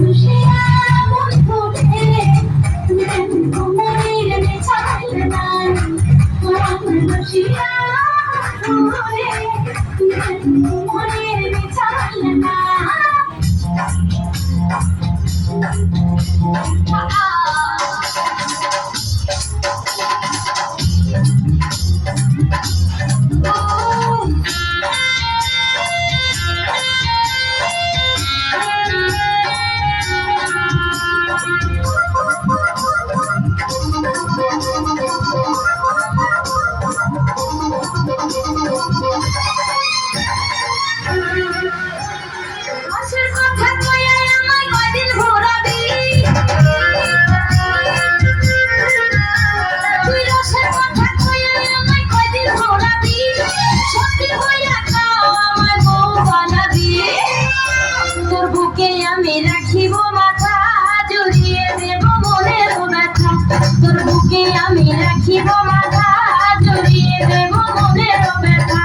Lucia, বুকে আমি রাখিব মাথা জড়িয়ে দেব মনের ব্যথা তোর বুকে আমি রাখিব মাথা জড়িয়ে দেব মনের ব্যথা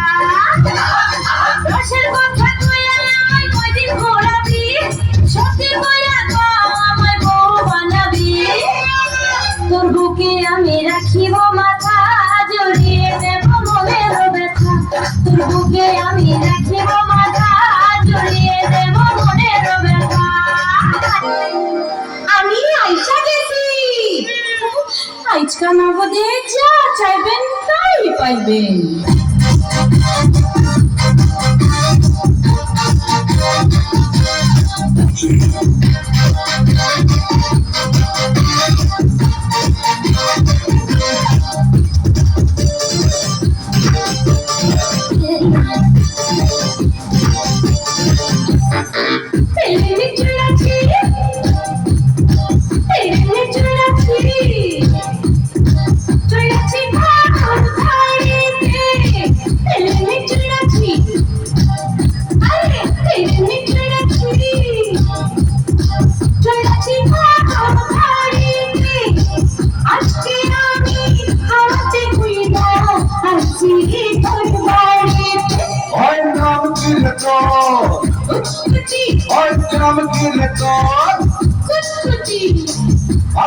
রসের কথা কইয়া আমায় কয়দিন ঘোরাবি সত্যি কইয়া কও আমায় বউ বানাবি তোর বুকে আমি রাখিব মাথা জড়িয়ে দেব মনের ব্যথা তোর বুকে আমি রাখিব মাথা জড়িয়ে দেব মনের ব্যথা আমি আইসা গেছি আজকা নগদে যা চাইবেন তাই পাইবেন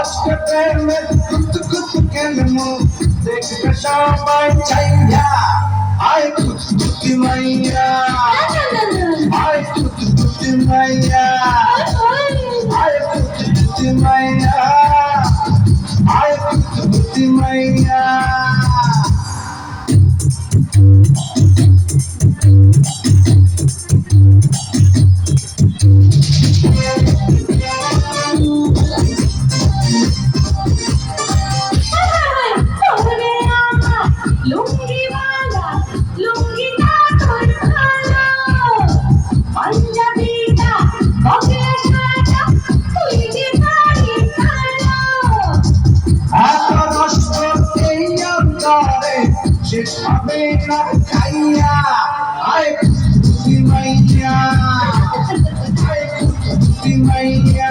আজকে প্রেমের কুত কুত কেলমু দেখবে সবাই চাইয়া আয় কুত কুতি মাইয়া আয় কুত কুতি মাইয়া আয় কুত কুতি মাইয়া আয় কুত কুতি মাইয়া শেষ হবে না খাইয়া আয় কুতি মাইয়া আয় কুতি মাইয়া